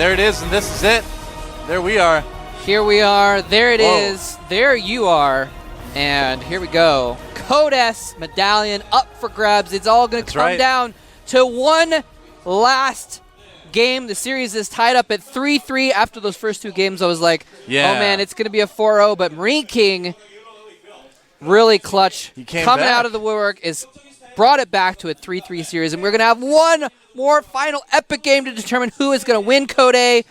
there it is, and this is it. There we are. Here we are. There it is. There you are. And here we go. Code S medallion up for grabs. It's all going to come down to one last game. The series is tied up at 3-3. After those first two games, I was like, oh, man, it's going to be a 4-0. But MarineKing, really clutch. Coming out of the woodwork, is brought it back to a 3-3 series. And we're going to have one more final epic game to determine who is going to win Code A,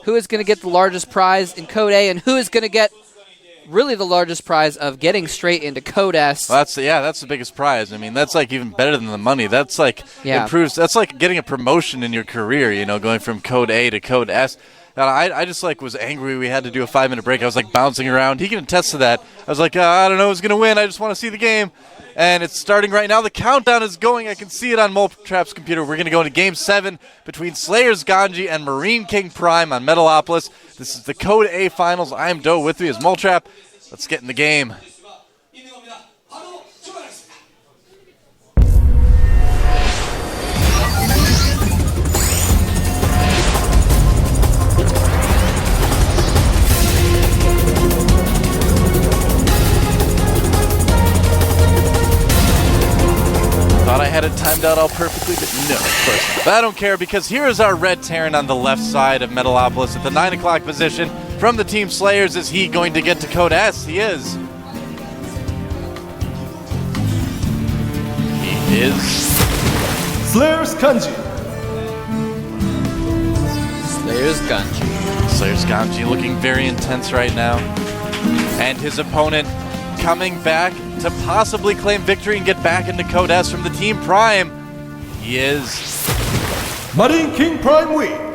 who is going to get the largest prize in Code A, and who is going to get really the largest prize of getting straight into Code S. Well, that's the biggest prize. I mean, that's like even better than the money. That's like improves. That's like getting a promotion in your career, you know, going from Code A to Code S. And I just like was angry we had to do a 5-minute break. I was like bouncing around. He can attest to that. I was like, I don't know who's going to win. I just want to see the game. And it's starting right now. The countdown is going. I can see it on Moletrap's computer. We're going to go into Game 7 between Slayers GanZI and MarineKing Prime on Metalopolis. This is the Code A Finals. I am Doe. With me is Moletrap. Let's get in the game. Thought I had it timed out all perfectly, but no, of course not. But I don't care, because here is our red Terran on the left side of Metalopolis at the 9 o'clock position. From the Team Slayers, is he going to get to Code S? He is. He is. Slayers GanZI. Slayers GanZI. Slayers GanZI looking very intense right now. And his opponent coming back to possibly claim victory and get back into Code S from the Team Prime. He is. MarineKing Prime win.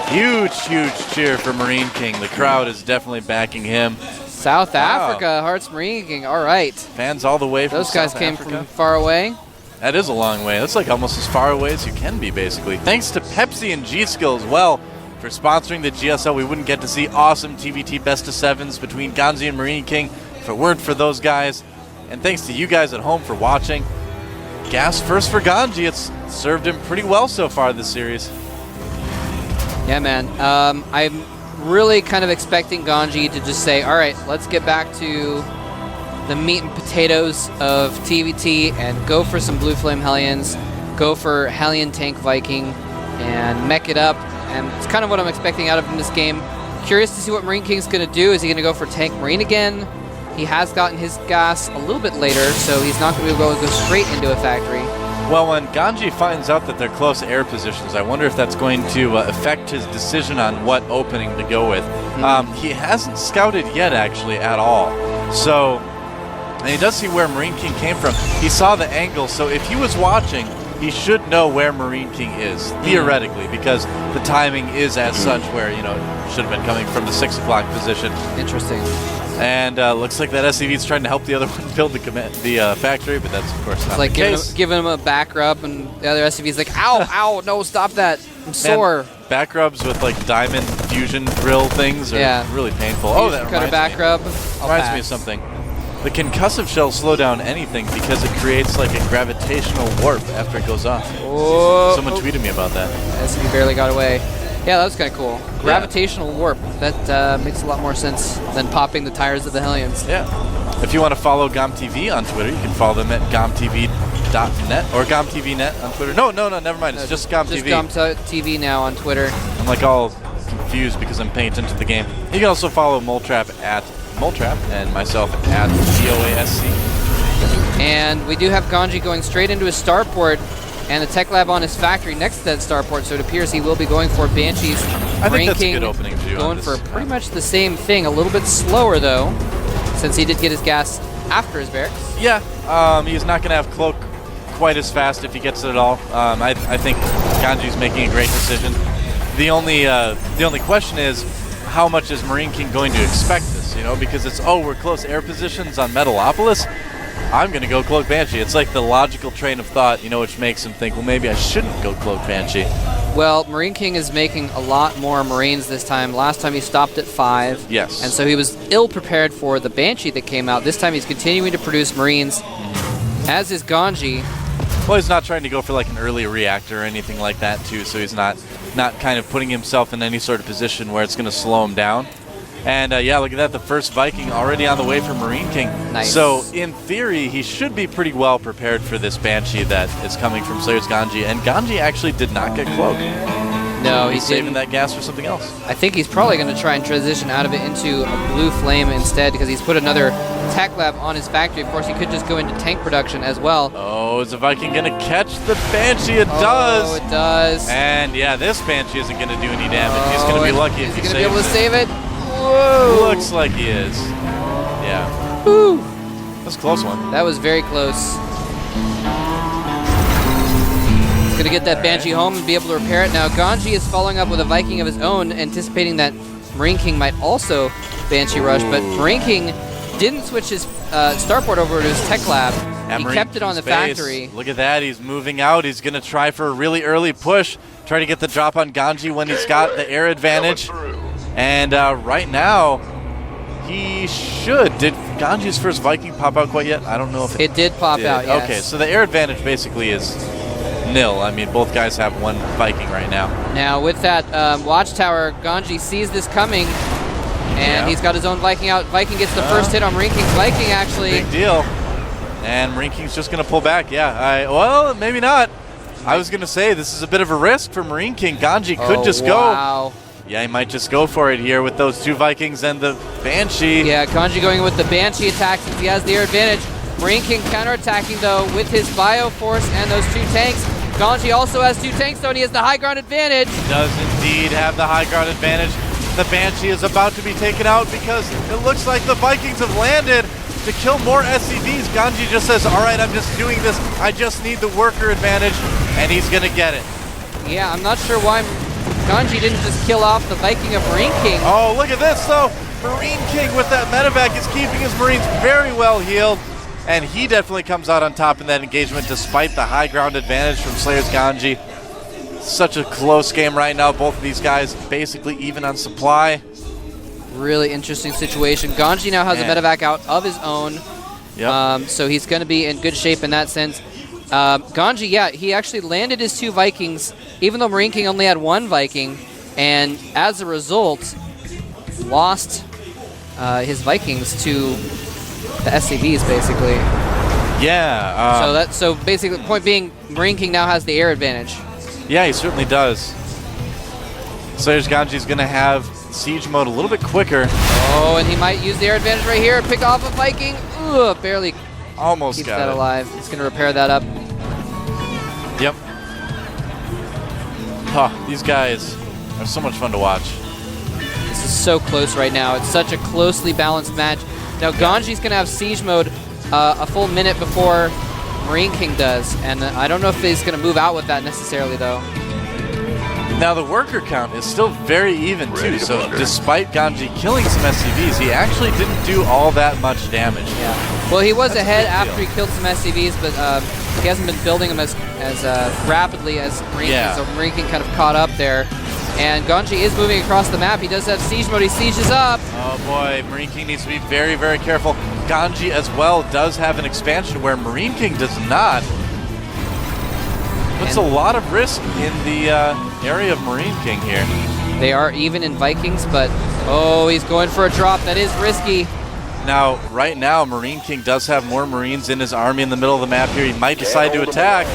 Huge, huge cheer for MarineKing. The crowd is definitely backing him. South Africa, Hearts MarineKing. All right. Fans all the way from South Africa. Those guys came from far away. That is a long way. That's like almost as far away as you can be, basically. Thanks to Pepsi and G-Skill as well for sponsoring the GSL. We wouldn't get to see awesome TBT best of sevens between GanZI and MarineKing if it weren't for those guys. And thanks to you guys at home for watching. Gas first for GanZI. It's served him pretty well so far this series. Yeah, man. I'm really kind of expecting GanZI to just say, all right, let's get back to the meat and potatoes of TBT and go for some Blue Flame Hellions, go for Hellion Tank Viking, and mech it up. And it's kind of what I'm expecting out of him this game. Curious to see what MarineKing's going to do. Is he going to go for Tank Marine again? He has gotten his gas a little bit later, so he's not going to be able to go straight into a factory. Well, when GanZI finds out that they're close air positions, I wonder if that's going to affect his decision on what opening to go with. He hasn't scouted yet, actually, at all. So, and he does see where MarineKing came from. He saw the angle, so if he was watching, he should know where MarineKing is, theoretically, because the timing is as such where, you know, should have been coming from the 6 o'clock position. Interesting. And looks like that SCV is trying to help the other one build the factory, but that's, of course, not like the case. Giving him a back rub, and the other SCV's like, ow, ow, no, stop that. I'm sore. Back rubs with, like, diamond fusion drill things are really painful. Oh, that reminds back rub. Reminds me of something. The concussive shells slow down anything because it creates, like, a gravitational warp after it goes off. Oh. Someone tweeted me about that. SCV barely got away. Yeah, that was kind of cool. Gravitational warp. That makes a lot more sense than popping the tires of the Hellions. Yeah. If you want to follow GomTV on Twitter, you can follow them at gomtv.net or GomTVNet on Twitter. No, never mind. It's just GomTV. Just GomTV now on Twitter. I'm like all confused because I'm paying attention to the game. You can also follow Moletrap at Moletrap and myself at GOASC. And we do have GanZI going straight into his starport and the tech lab on his factory next to that starport, so it appears he will be going for Banshees. I think that's a good opening to do. Going for pretty much the same thing, a little bit slower though, since he did get his gas after his barracks. Yeah, he's not going to have Cloak quite as fast if he gets it at all. I think GanZI's making a great decision. The only question is, how much is MarineKing going to expect this? You know, because it's, we're close air positions on Metalopolis. I'm going to go Cloak Banshee. It's like the logical train of thought, you know, which makes him think, well, maybe I shouldn't go Cloak Banshee. Well, MarineKing is making a lot more Marines this time. Last time he stopped at 5. Yes. And so he was ill-prepared for the Banshee that came out. This time he's continuing to produce Marines, as is GanZI. Well, he's not trying to go for like an early reactor or anything like that too, so he's not kind of putting himself in any sort of position where it's going to slow him down. And yeah, look at that, the first Viking already on the way for MarineKing. Nice. So in theory, he should be pretty well prepared for this Banshee that is coming from Slayer's GanZI. And GanZI actually did not get cloaked. No, he's saving didn't. that gas for something else. I think he's probably going to try and transition out of it into a blue flame instead, because he's put another tech lab on his factory. Of course, he could just go into tank production as well. Oh, is the Viking going to catch the Banshee? It does. Oh, it does. And yeah, this Banshee isn't going to do any damage. He's going to be lucky if he saves it. Is he going to be able to save it? Whoa. Looks like he is. Yeah. Woo. That's a close one. That was very close. He's going to get that Banshee home and be able to repair it. Now, GanZI is following up with a Viking of his own, anticipating that MarineKing might also Banshee rush, but MarineKing didn't switch his starport over to his tech lab. He kept it on the factory. Look at that. He's moving out. He's going to try for a really early push, try to get the drop on GanZI when he's got the air advantage. And right now, he should. Did GanZI's first Viking pop out quite yet? I don't know if it did pop out, yes. Okay, so the air advantage basically is nil. I mean, both guys have one Viking right now. Now, with that watchtower, GanZI sees this coming, and he's got his own Viking out. Viking gets the first hit on MarineKing's Viking, actually. Big deal. And MarineKing's just going to pull back. Yeah, well, maybe not. I was going to say, this is a bit of a risk for MarineKing. GanZI could just go. Wow. Yeah, he might just go for it here with those two Vikings and the Banshee. Yeah, GanZI going with the Banshee attack since he has the air advantage. MarineKing counterattacking, though, with his Bioforce and those two tanks. GanZI also has two tanks, though, and he has the high ground advantage. He does indeed have the high ground advantage. The Banshee is about to be taken out because it looks like the Vikings have landed to kill more SCVs. GanZI just says, all right, I'm just doing this. I just need the worker advantage, and he's going to get it. Yeah, I'm not sure why GanZI didn't just kill off the Viking of MarineKing. Oh, look at this, though. MarineKing with that medevac is keeping his Marines very well healed. And he definitely comes out on top in that engagement despite the high ground advantage from Slayer's GanZI. Such a close game right now. Both of these guys basically even on supply. Really interesting situation. GanZI now has a medevac out of his own. Yep. So he's going to be in good shape in that sense. GanZI, yeah, he actually landed his two Vikings, even though MarineKing only had one Viking. And as a result, lost his Vikings to the SCVs, basically. Yeah. So basically, the point being, MarineKing now has the air advantage. Yeah, he certainly does. Slayer's GanZI is going to have siege mode a little bit quicker. Oh, and he might use the air advantage right here, pick off a Viking. Ugh, barely almost keeps got that it. alive. He's going to repair that up. Yep. These guys are so much fun to watch. This is so close right now. It's such a closely balanced match. Now, GanZI's going to have siege mode a full minute before MarineKing does, and I don't know if he's going to move out with that necessarily, though. Now, the worker count is still very even, too, so despite GanZI killing some SCVs, he actually didn't do all that much damage. Yeah. Well, he was ahead after he killed some SCVs, but he hasn't been building them as rapidly as MarineKing, so MarineKing kind of caught up there. And GanZI is moving across the map. He does have siege mode. He sieges up. Oh boy, MarineKing needs to be very, very careful. GanZI as well does have an expansion where MarineKing does not. Puts a lot of risk in the area of MarineKing here. They are even in Vikings, but oh, he's going for a drop. That is risky. Now, right now, MarineKing does have more Marines in his army in the middle of the map here. He might decide to attack.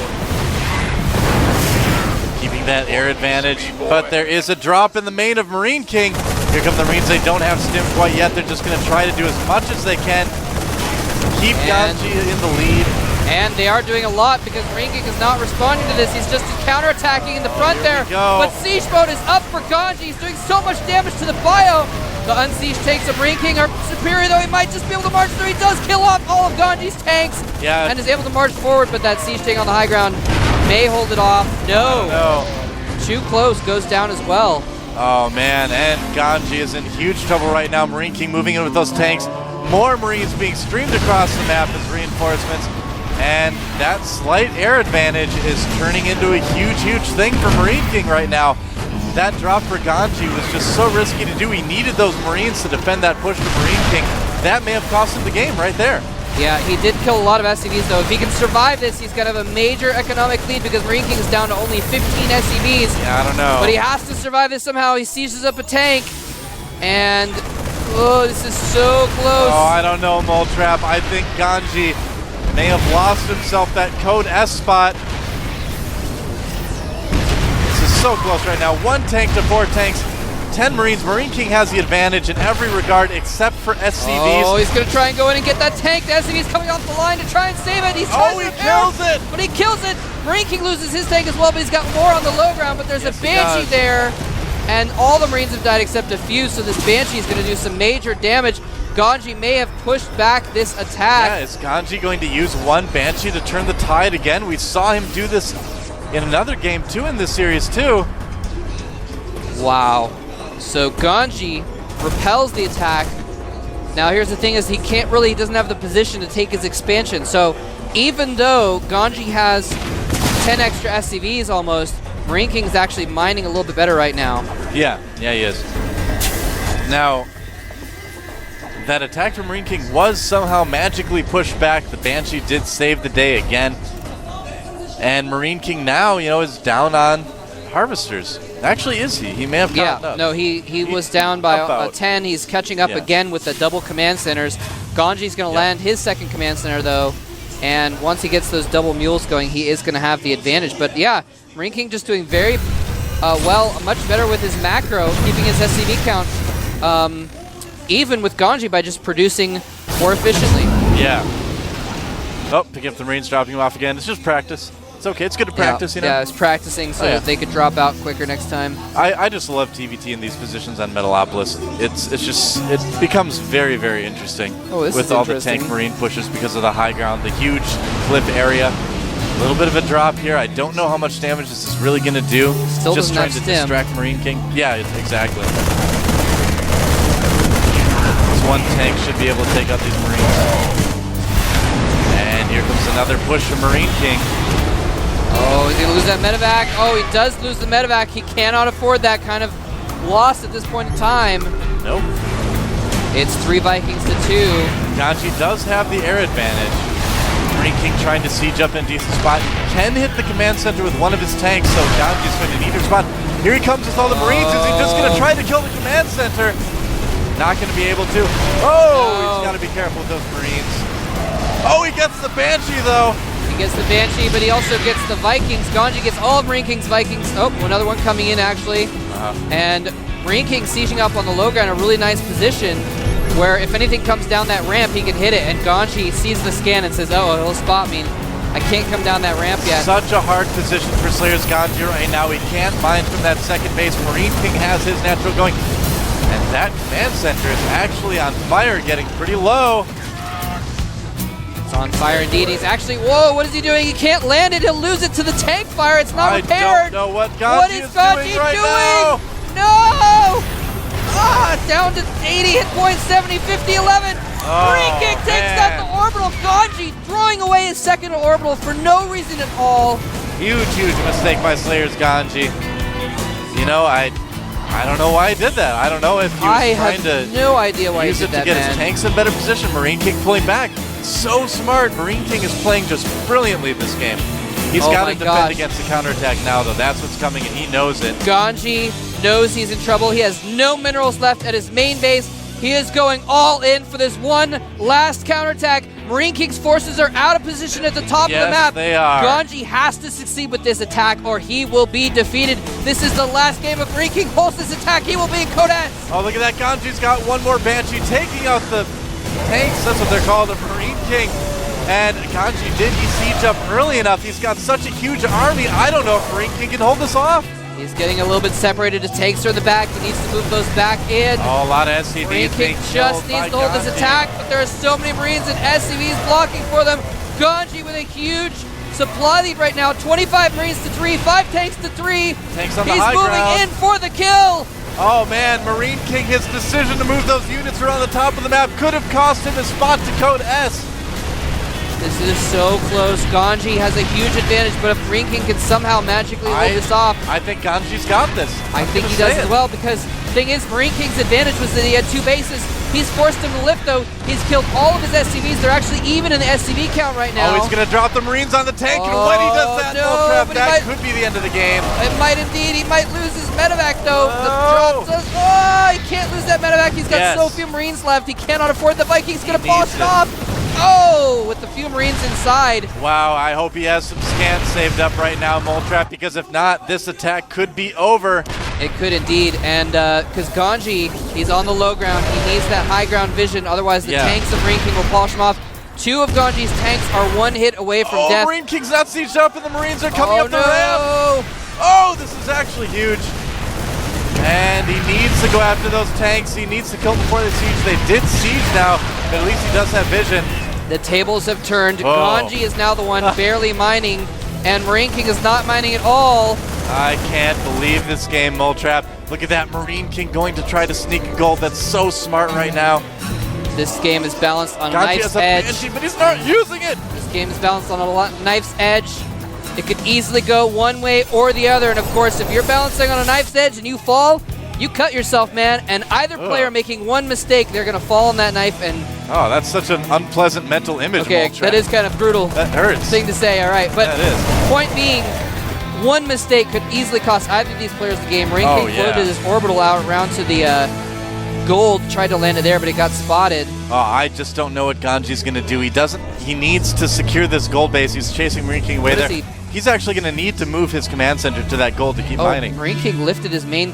Keeping that air advantage, but there is a drop in the main of MarineKing. Here come the Marines. They don't have stim quite yet. They're just going to try to do as much as they can. Keep GanZI in the lead. And they are doing a lot because MarineKing is not responding to this. He's just counterattacking in the front there. But siege mode is up for GanZI. He's doing so much damage to the bio. The unsieged tanks of MarineKing are superior, though. He might just be able to march through. He does kill off all of GanZI's tanks and is able to march forward, but that siege tank on the high ground may hold it off. No. Too close, goes down as well. Oh, man, and GanZI is in huge trouble right now. MarineKing moving in with those tanks. More Marines being streamed across the map as reinforcements. And that slight air advantage is turning into a huge, huge thing for MarineKing right now. That drop for GanZI was just so risky to do. He needed those Marines to defend that push to MarineKing. That may have cost him the game right there. Yeah, he did kill a lot of SCVs though. If he can survive this, he's going to have a major economic lead because MarineKing is down to only 15 SCVs. Yeah, I don't know. But he has to survive this somehow. He seizes up a tank. And, oh, this is so close. Oh, I don't know, Moletrap. I think GanZI may have lost himself that code S spot. This is so close right now. 1 tank to 4 tanks. 10 Marines. MarineKing has the advantage in every regard except for SCVs. Oh, he's going to try and go in and get that tank. The SCV's coming off the line to try and save it. He's he kills it! But he kills it. MarineKing loses his tank as well, but he's got more on the low ground. But there's a Banshee there, and all the Marines have died except a few, so this Banshee is going to do some major damage. GanZI may have pushed back this attack. Yeah, is GanZI going to use 1 Banshee to turn the tide again? We saw him do this in another game too in this series too. Wow. So GanZI repels the attack. Now here's the thing is he doesn't have the position to take his expansion. So even though GanZI has 10 extra SCVs almost, MarineKing's actually mining a little bit better right now. Yeah, he is. Now, that attack from MarineKing was somehow magically pushed back. The Banshee did save the day again. And MarineKing now, is down on Harvesters. Actually, is he? He may have gotten up. No, he was down by 10. He's catching up again with the double command centers. GanZI's going to land his second command center, though. And once he gets those double mules going, he is going to have the advantage. But yeah, MarineKing just doing very much better with his macro, keeping his SCV count even with GanZI by just producing more efficiently. Yeah. Oh, picking up the Marines, dropping them off again. It's just practice. It's okay. It's good to practice, Yeah, it's practicing so that they could drop out quicker next time. I just love TVT in these positions on Metalopolis. It becomes very, very interesting with all the tank Marine pushes because of the high ground, the huge cliff area. A little bit of a drop here. I don't know how much damage this is really going to do. Still just trying to stim. distract MarineKing. Yeah, exactly. This 1 tank should be able to take out these Marines. And here comes another push from MarineKing. Oh, is he going to lose that medevac? Oh, he does lose the medevac. He cannot afford that kind of loss at this point in time. Nope. It's 3 Vikings to 2. GanZI does have the air advantage. MarineKing trying to siege up in a decent spot. Can hit the command center with 1 of his tanks, so GanZI's going to need to respond. Here he comes with all the Marines. Is he just going to try to kill the command center? Not going to be able to. He's got to be careful with those Marines. Oh, he gets the Banshee, though. He gets the Banshee, but he also gets the Vikings. GanZI gets all of MarineKing's Vikings. Oh, another one coming in, actually. And MarineKing sieging up on the low ground, a really nice position where if anything comes down that ramp, he can hit it. And GanZI sees the scan and says, oh, he'll spot me. I can't come down that ramp yet. Such a hard position for Slayer's GanZI right now. He can't mine from that second base. MarineKing has his natural going. And that command center is actually on fire, getting pretty low. It's on fire indeed. He's actually, whoa, what is he doing? He can't land it. He'll lose it to the tank fire. It's not repaired. I don't know what GanZI is doing right now. No! Down to 80 hit points, 70, 50, 11. MarineKing takes out the orbital. GanZI throwing away his second orbital for no reason at all. Huge mistake by Slayer's GanZI. I don't know why he did that. I don't know if he was trying to no idea why use he it did to get his tanks in better position. MarineKing pulling back. So smart. MarineKing is playing just brilliantly this game. He's got to defend against the counterattack now, though. That's what's coming, and he knows it. GanZI knows he's in trouble. He has no minerals left at his main base. He is going all in for this one last counterattack. MarineKing's forces are out of position at the top of the map. Yes, they are. GanZI has to succeed with this attack or he will be defeated. This is the last game of MarineKing holds this attack. He will be in Code S. Oh, look at that. GanZI's got 1 more Banshee taking out the tanks. That's what they're called, the MarineKing. And GanZI, did he siege up early enough? He's got such a huge army. I don't know if MarineKing can hold this off. He's getting a little bit separated. His tanks are in the back. He needs to move those back in. Oh, a lot of SCVs. MarineKing just needs to hold this attack, but there are so many Marines and SCVs blocking for them. GanZI with a huge supply lead right now. 25 Marines to 3, 5 tanks to 3. Tanks on the He's high moving ground. in for the kill. Oh man, MarineKing, his decision to move those units around the top of the map could have cost him a spot to Code S. This is so close. GanZI has a huge advantage, but if MarineKing can somehow magically hold this off, I think GanZI's got this. I think he does as well because thing is, MarineKing's advantage was that he had 2 bases. He's forced him to lift, though. He's killed all of his SCVs. They're actually even in the SCV count right now. Oh, he's going to drop the Marines on the tank, and when he does that, that could be the end of the game. It might indeed. He might lose his medevac, though. He can't lose that medevac. He's got so few Marines left. He cannot afford the Vikings. Going to polish it off. Oh, with the few Marines inside. Wow, I hope he has some scans saved up right now, Moletrap, because if not, this attack could be over. It could indeed, and because GanZI, he's on the low ground, he needs that high ground vision, otherwise the tanks of MarineKing will polish him off. 2 of GanZi's tanks are 1 hit away from death. MarineKing's not sieged up, and the Marines are coming up the ramp. Oh, this is actually huge. And he needs to go after those tanks. He needs to kill them before they siege. They did siege now, but at least he does have vision. The tables have turned. GanZI is now the one barely mining, and MarineKing is not mining at all. I can't believe this game, Moletrap. Look at that MarineKing going to try to sneak a gold. That's so smart right now. This game is balanced on a knife's edge. Banshee, but he's not using it. This game is balanced on a knife's edge. It could easily go one way or the other, and of course, if you're balancing on a knife's edge and you fall, you cut yourself, man. And either player making one mistake, they're going to fall on that knife. And oh, that's such an unpleasant mental image. Okay, that is kind of brutal. That hurts. Thing to say. All right, but point being, one mistake could easily cost either of these players the game. MarineKing floated his orbital out around to the gold, tried to land it there, but it got spotted. Oh, I just don't know what GanZi's going to do. He needs to secure this gold base. He's chasing MarineKing away there. He's actually going to need to move his command center to that gold to keep mining. MarineKing lifted his main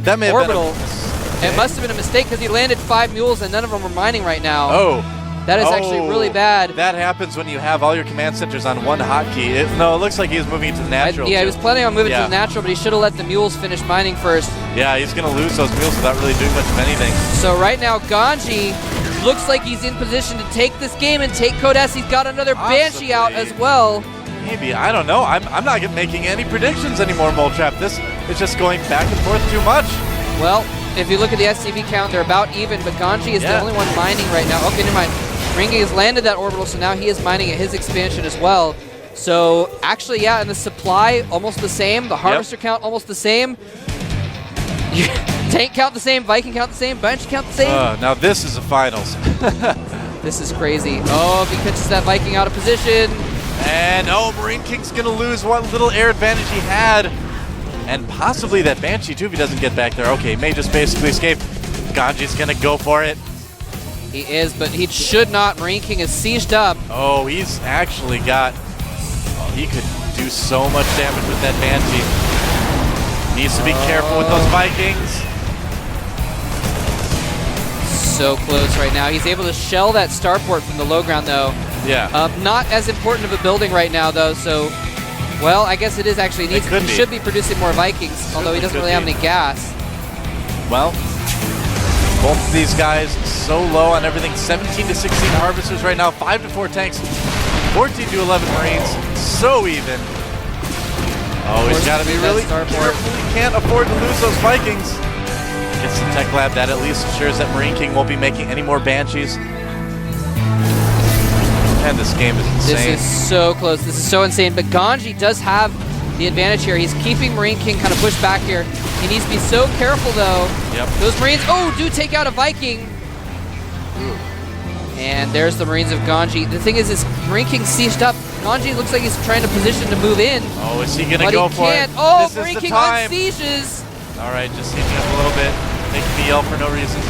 orbital. It must have been a mistake because he landed 5 mules and none of them are mining right now. Oh. That is actually really bad. That happens when you have all your command centers on one hotkey. No, it looks like he was moving to the natural. He was planning on moving to the natural, but he should have let the mules finish mining first. Yeah, he's going to lose those mules without really doing much of anything. So right now, GanZi looks like he's in position to take this game and take Code S. He's got another Banshee out as well. Maybe, I don't know. I'm not making any predictions anymore, Moletrap. This is just going back and forth too much. Well, if you look at the SCV count, they're about even, but GanZi is the only one mining right now. Okay, never mind. MarineKing has landed that orbital, so now he is mining at his expansion as well. So, actually, and the supply almost the same. The harvester count almost the same. Tank count the same. Viking count the same. Banshee count the same. Now this is the finals. This is crazy. Oh, if he pitches that Viking out of position. And, MarineKing's going to lose what little air advantage he had. And possibly that Banshee, too, if he doesn't get back there. Okay, may just basically escape. GanZi's going to go for it. He is, but he should not. MarineKing is sieged up. Oh, he's actually got... he could do so much damage with that Banshee. Needs to be careful with those Vikings. So close right now. He's able to shell that starport from the low ground, though. Yeah. Not as important of a building right now, though, so... Well, I guess it is actually. He should be producing more Vikings, although he doesn't really have any gas. Well, both of these guys so low on everything. 17 to 16 harvesters right now. 5 to 4 tanks. 14 to 11 Marines. So even. Oh, he's got to be really careful. He can't afford to lose those Vikings. Gets the tech lab. That at least ensures that MarineKing won't be making any more Banshees. And this game is insane. This is so close. This is so insane. But GanZi does have the advantage here. He's keeping MarineKing kind of pushed back here. He needs to be so careful, though. Yep. Those Marines, do take out a Viking. And there's the Marines of GanZi. The thing is MarineKing sieged up. GanZi looks like he's trying to position to move in. Oh, is he going to go for it? Oh, MarineKing on sieges. All right, just heating up a little bit. Making me yell for no reason.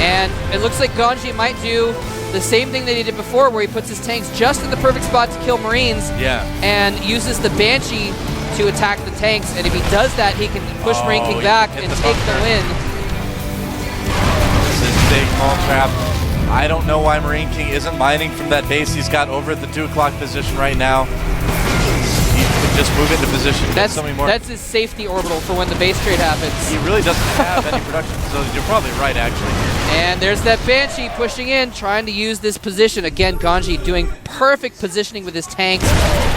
And it looks like GanZi might do the same thing that he did before, where he puts his tanks just in the perfect spot to kill Marines. Yeah. And uses the Banshee to attack the tanks. And if he does that, he can push MarineKing back and take the win. This is big Moletrap. I don't know why MarineKing isn't mining from that base he's got over at the 2 o'clock position right now. He can just move into position. That's his safety orbital for when the base trade happens. He really doesn't have any production facilities. You're probably right, actually. And there's that Banshee pushing in, trying to use this position. Again, GanZi doing perfect positioning with his tanks,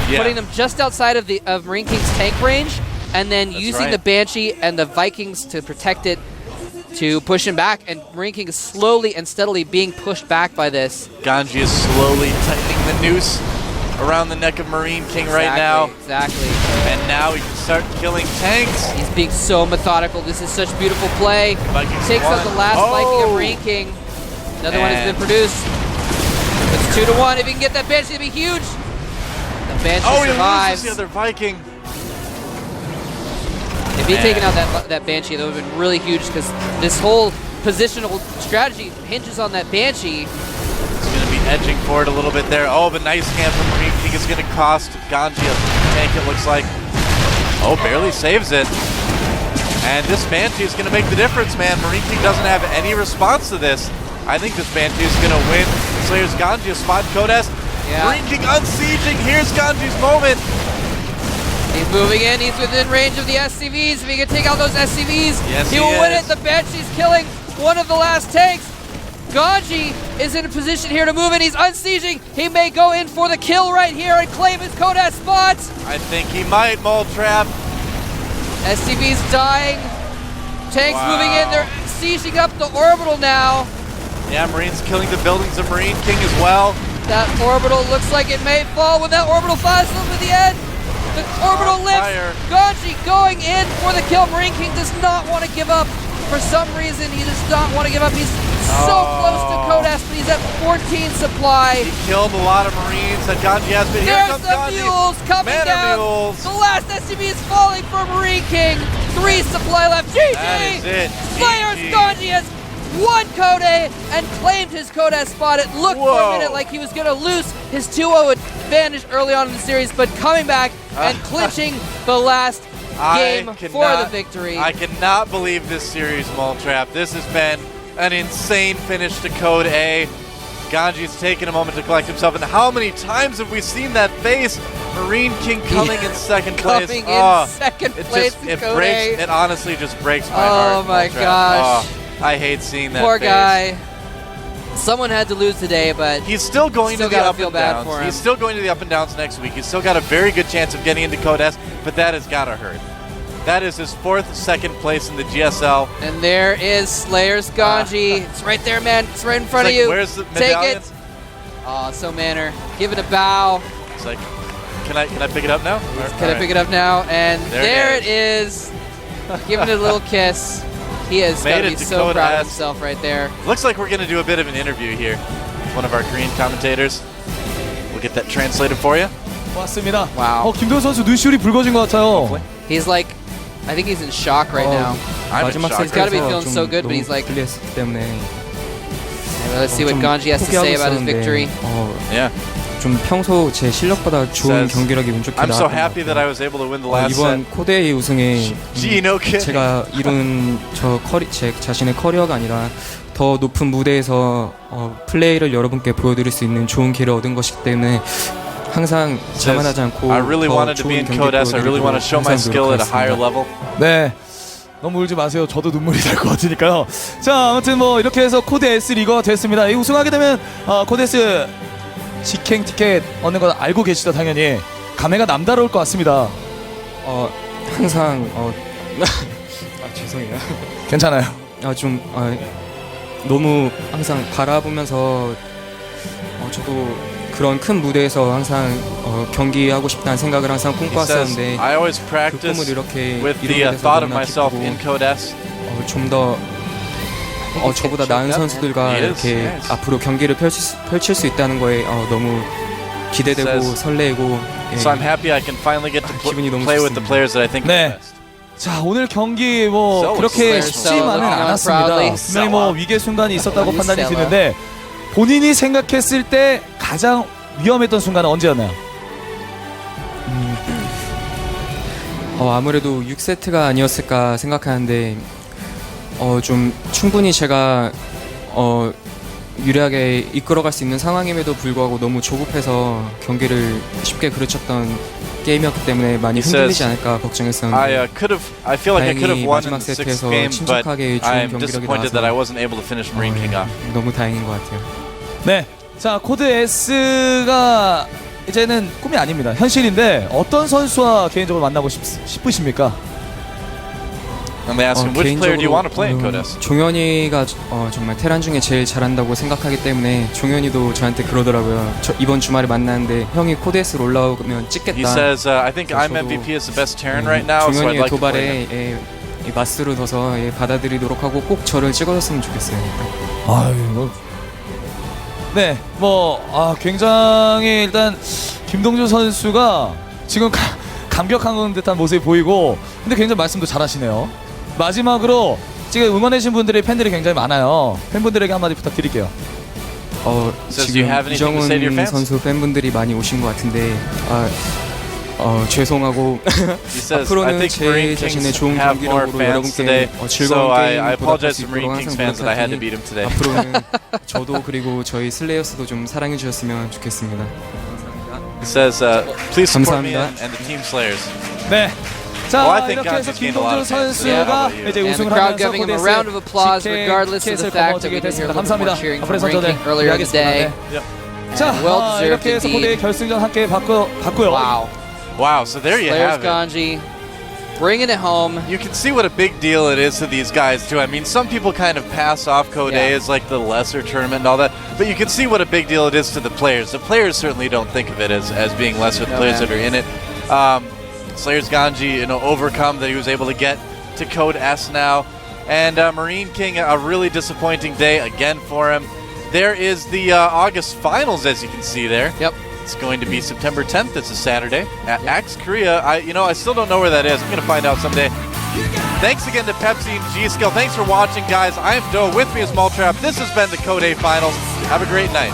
putting them just outside of MarineKing's tank range, and then using the Banshee and the Vikings to protect it, to push him back. And MarineKing is slowly and steadily being pushed back by this. GanZi is slowly tightening the noose. around the neck of MarineKing right now. Exactly. And now he can start killing tanks. He's being so methodical. This is such beautiful play. Vikings Takes out the last Viking of MarineKing. Another one has been produced. It's 2-1. If he can get that Banshee, it'd be huge. The Banshee survives. He loses the other Viking. If he'd taken out that Banshee, that would have been really huge because this whole positional strategy hinges on that Banshee. He's going to be edging forward a little bit there. Oh, but nice camp from MarineKing is going to cost GanZI a tank, it looks like. Oh, barely saves it. And this Banshee is going to make the difference, man. MarineKing doesn't have any response to this. I think this Banshee is going to win Slayer's GanZI a spot in Code S. Yeah. MarineKing unsieging. Here's GanZI's moment. He's moving in. He's within range of the SCVs. If he can take out those SCVs, yes, he will win it. The Banshee's killing one of the last tanks. GanZI is in a position here to move in. He's unsieging. He may go in for the kill right here and claim his Code S spot. I think he might, Mole Trap. SCV's dying. Tanks moving in. They're sieging up the orbital now. Yeah, Marine's killing the buildings of MarineKing as well. That orbital looks like it may fall when that orbital flies over the end. The orbital lifts. GanZI going in for the kill. MarineKing does not want to give up. For some reason, he does not want to give up. He's so close to Code S, but he's at 14 supply. He killed a lot of Marines that GanZI has been. Here comes the mules coming down. Mules. The last SCV is falling for MarineKing. 3 supply left. GG! That is it. Slayer's GanZI has won Code A and claimed his Code S spot. It looked for a minute like he was going to lose his 2-0 advantage early on in the series, but coming back and clinching the last game for the victory. I cannot believe this series, Mole Trap. This has been an insane finish to Code A. GanZI's taken a moment to collect himself, and how many times have we seen that face? MarineKing coming in second place. Coming in second place it breaks. It honestly just breaks my heart. Oh my gosh. I hate seeing that Poor face. guy. Someone had to lose today, but he's still going to the up and downs. For him. He's still going to the up and downs next week. He's still got a very good chance of getting into Code S, but that has got to hurt. That is his 4th second place in the GSL. And there is Slayer's GanZI. It's right there, man. It's right in front of you. Where's the medallion? Take it. Oh, so manner. Give it a bow. It's like, can I pick it up now? Can I pick it up now? And there it is. Giving it a little kiss. He has got to be so proud of himself right there. Looks like we're going to do a bit of an interview here with one of our Korean commentators. We'll get that translated for you. 왔습니다. Wow. 김도현 선수 눈시울이 붉어진 것 같아요. He's like, I think he's in shock right now. He's got to be feeling so good, but he's like, let's see what GanZI has to say about his victory. Yeah. 좀 평소 제 실력보다 좋은 경기력이 운 좋게 I'm so happy that I was able to win the last 이번 코데이 우승에 제가 이룬 제 자신의 커리어가 아니라 더 높은 무대에서 플레이를 여러분께 보여드릴 수 있는 좋은 기회를 얻은 것이기 때문에 항상 자만하지 않고 I really wanted to be in Code S. I really want to show my skill at a higher level. 네. 너무 울지 마세요. 저도 눈물이 날 것 같으니까요. 자, 아무튼 뭐 이렇게 해서 코드 S 리거가 됐습니다. 이 우승하게 되면 코드 S 직행 티켓 얻는 건 알고 계시죠, 당연히. 감회가 남다를 것 같습니다. 항상 죄송해요. 괜찮아요. 좀 너무 항상 바라보면서 저도 그런 큰 무대에서 항상 경기하고 싶다는 생각을 항상 꿈꿔왔었는데 I always practice with the thought of myself in Code S. 좀 더 저보다 나은 선수들과 이렇게 앞으로 경기를 펼칠 수 있다는 거에 너무 기대되고 설레고 So I'm happy I can finally get to play with the players that I think are best. 자, 오늘 경기 뭐 그렇게 쉽지만은 않았습니다. 분명히 뭐 위기의 순간이 있었다고 판단이 드는데 본인이 생각했을 때 가장 위험했던 순간은 언제였나요? 아무래도 6세트가 아니었을까 생각하는데 좀 충분히 제가 유리하게 이끌어갈 수 있는 상황임에도 불구하고 너무 조급해서 경기를 쉽게 그르쳤던 게임이었기 때문에 많이 흔들리지 않을까 걱정했었는데 I feel like I could have won in 마지막 the 6th 세트에서 game, but 침착하게 좋은 I'm 경기력이 disappointed that I 나와서 wasn't able to finish MarineKing off. 너무 다행인 것 같아요. 네, 자 코드 S가 이제는 꿈이 아닙니다. 현실인데 어떤 선수와 개인적으로 만나고 싶으십니까? And they ask him, which player do you want to play in Code S? 종현이가 정말 테란 중에 제일 잘한다고 생각하기 때문에 종현이도 저한테 그러더라고요. 이번 주말에 만났는데 형이 코드 S로 올라오면 찍겠다. He says, I think I'm MVP is the best Terran right now, so I'd 종현이의 like to play him. 도발에 마스로 둬서 받아들이도록 하고 꼭 저를 찍어줬으면 좋겠어요. 아유, 네, 굉장히 일단 김동준 선수가 지금 감격한 듯한 모습이 보이고, 근데 굉장히 말씀도 잘하시네요. 마지막으로 지금 응원해주신 분들이 팬들이 굉장히 많아요. 팬분들에게 한마디 부탁드릴게요. 지금 이정훈 선수 팬분들이 많이 오신 것 같은데 죄송하고 앞으로는 제 자신의 좋은 경기력으로 여러분께 즐거운 게임 보답할 수 있도록 항상 노력하니 앞으로는 저도 그리고 저희 슬레이어스도 좀 사랑해 주셨으면 좋겠습니다. He says, please support me and the team Slayers. 네. 자, Well, I think 이렇게 해서 GanZI's gained a lot 김동준 of fans. 선수가 Yeah, 이제 And the 우승을 crowd 하면서 giving him a round of applause regardless of the fact that we didn't hear a little bit more cheering from MarineKing earlier in the day. 자, well deserved 이렇게 해서 코드의 indeed. 결승전 함께 봤고요. Wow, so there you Players have it. GanZI bringing it home. You can see what a big deal it is to these guys too. I mean, some people kind of pass off Code A as like the lesser tournament and all that, but you can see what a big deal it is to the players. The players certainly don't think of it as being lesser. The players that are in it. Slayers GanZI, overcome that he was able to get to Code S now, and MarineKing, a really disappointing day again for him. There is the August finals, as you can see there. Yep. It's going to be September 10th. It's a Saturday at Axe Korea. I still don't know where that is. I'm going to find out someday. Thanks again to Pepsi and GSL. Thanks for watching, guys. I am Doe. With me is Maltrap. This has been the Code A Finals. Have a great night.